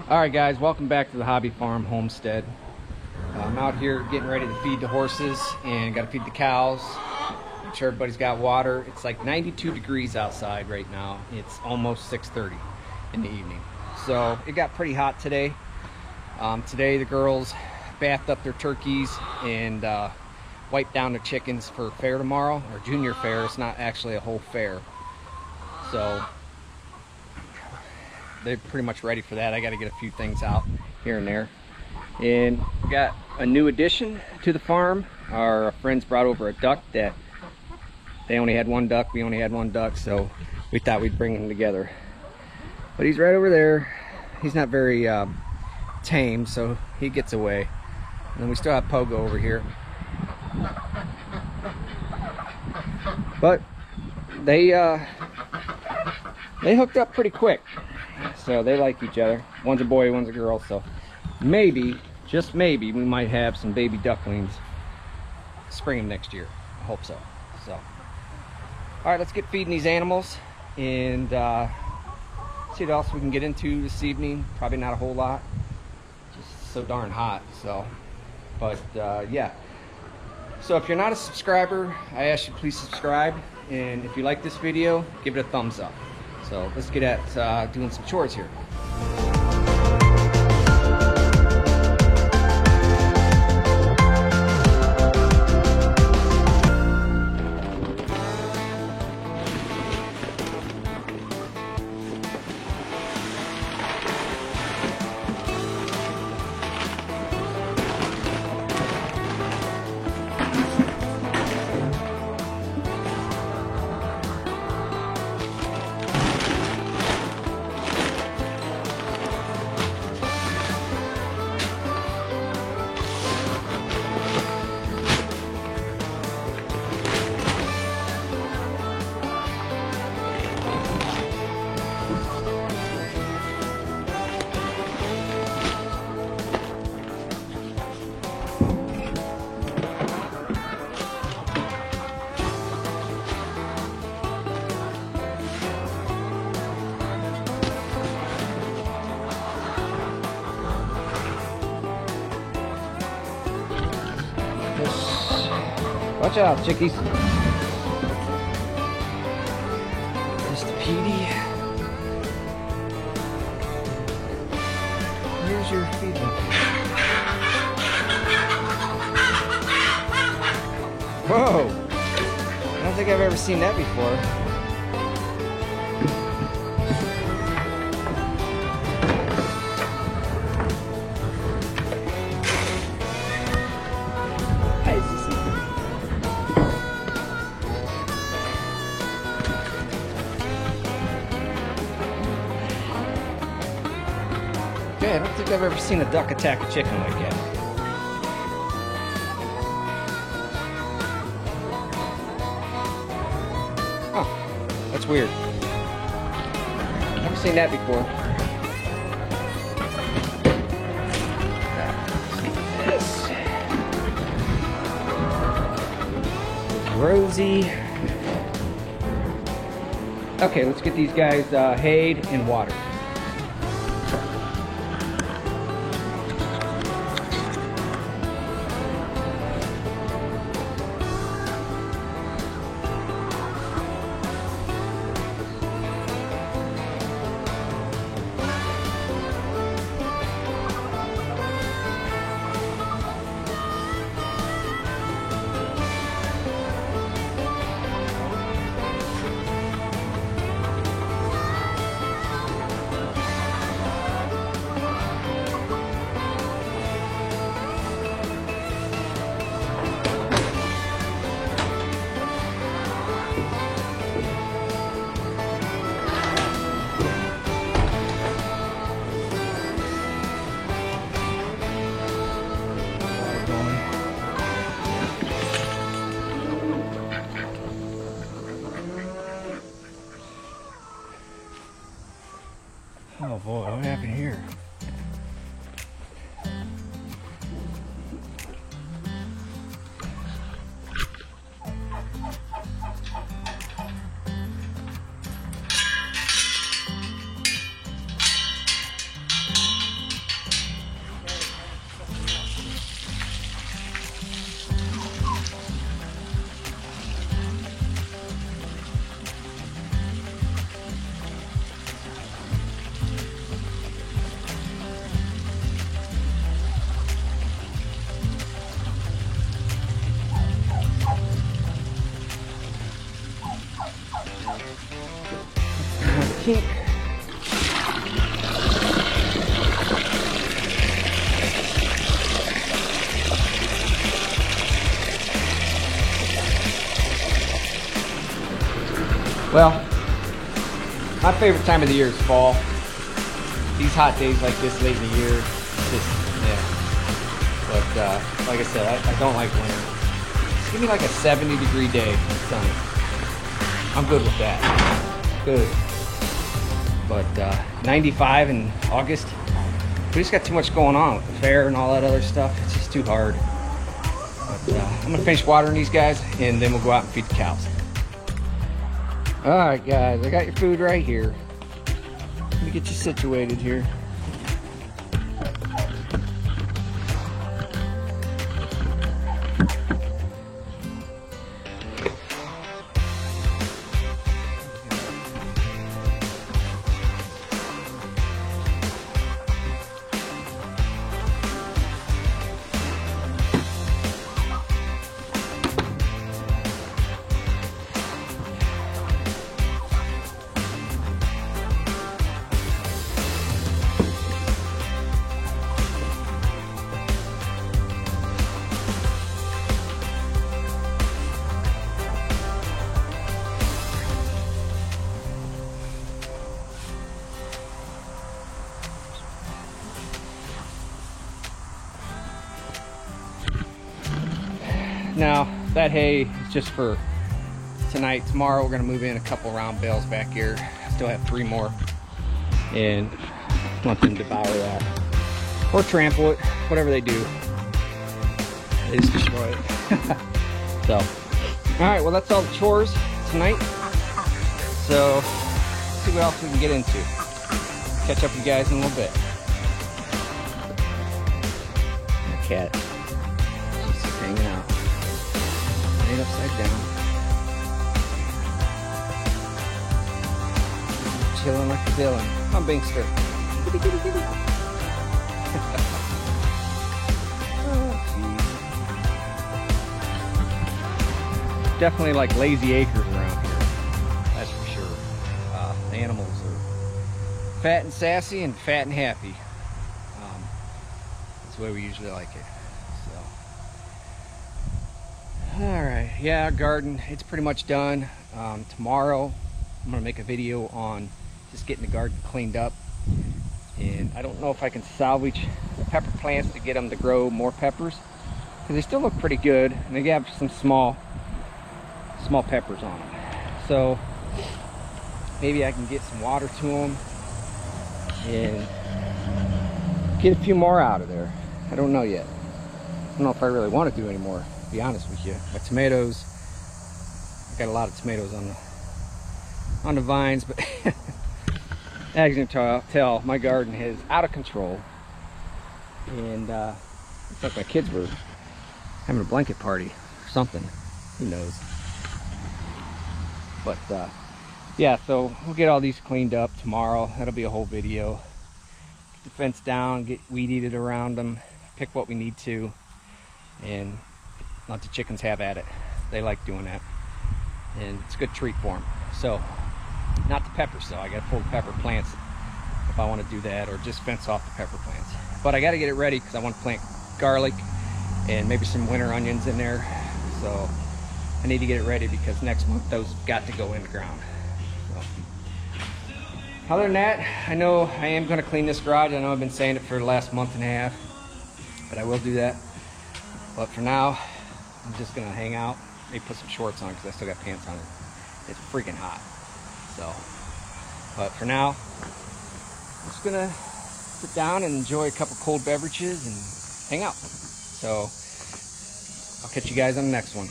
Alright guys, welcome back to the Hobby Farm Homestead. I'm out here getting ready to feed the horses and got to feed the cows. Make sure everybody's got water. It's like 92 degrees outside right now. It's almost 6:30 in the evening. So it got pretty hot today. Today the girls bathed up their turkeys and wiped down the chickens for fair tomorrow, or junior fair. It's not actually a whole fair. So they're pretty much ready for that. I got to get a few things out here and there. And we got a new addition to the farm. Our friends brought over a duck that they only had one duck. We only had one duck, so we thought we'd bring them together. But he's right over there. He's not very tame, so he gets away. And then we still have Pogo over here. But they hooked up pretty quick. So they like each other. One's a boy, one's a girl, so maybe, just maybe, we might have some baby ducklings spring next year. I hope so. So, all right, let's get feeding these animals and see what else we can get into this evening. Probably not a whole lot, just so darn hot. So, but yeah. So if you're not a subscriber, I ask you please subscribe, and if you like this video, give it a thumbs up. So let's get at doing some chores here. Watch out, chickies. Mr. Petey. Here's your feeding. Whoa! I don't think I've ever seen that before. Yeah, I don't think I've ever seen a duck attack a chicken like that. Oh, that's weird. Never seen that before. This. Rosie. Okay, let's get these guys hayed and watered. Oh boy, what happened here? Well, my favorite time of the year is fall. These hot days like this late in the year, just, yeah. But like I said, I don't like winter. Just give me like a 70-degree day, sunny. I'm good with that. Good. But 95 in August, we just got too much going on with the fair and all that other stuff. It's just too hard. But I'm gonna finish watering these guys, and then we'll go out and feed the cows. All right, guys, I got your food right here. Let me get you situated here. Now, that hay is just for tonight. Tomorrow we're gonna move in a couple round bales back here. Still have 3 more. And want them to devour that. Or trample it, whatever they do. They just destroy it. So, alright, well that's all the chores tonight. So, let's see what else we can get into. Catch up with you guys in a little bit. The cat. She's just hanging out. Laid upside down. Chilling like a villain. I'm Binkster. Kitty, kitty, kitty. Oh, geez. Definitely like lazy acres around here. That's for sure. The animals are fat and sassy and fat and happy. That's the way we usually like it. Alright, yeah, our garden, it's pretty much done. Tomorrow, I'm going to make a video on just getting the garden cleaned up. And I don't know if I can salvage the pepper plants to get them to grow more peppers. Because they still look pretty good. And they have some small peppers on them. So, maybe I can get some water to them. And get a few more out of there. I don't know yet. I don't know if I really want to do any more. To be honest with you, my tomatoes, I got a lot of tomatoes on the vines, but as you can tell, my garden is out of control, and it's like my kids were having a blanket party or something. Who knows? But yeah, so we'll get all these cleaned up tomorrow. That'll be a whole video. Get the fence down, get weed eated around them, pick what we need to, and let the chickens have at it. They like doing that, and it's a good treat for them. So, not the peppers though. I got to pull the pepper plants if I want to do that, or just fence off the pepper plants. But I got to get it ready because I want to plant garlic and maybe some winter onions in there. So I need to get it ready because next month those got to go in the ground. So, other than that, I know I am going to clean this garage. I know I've been saying it for the last month and a half, but I will do that. But for now, I'm just gonna hang out. Maybe put some shorts on because I still got pants on. It's freaking hot. So, but for now, I'm just gonna sit down and enjoy a couple cold beverages and hang out. So, I'll catch you guys on the next one.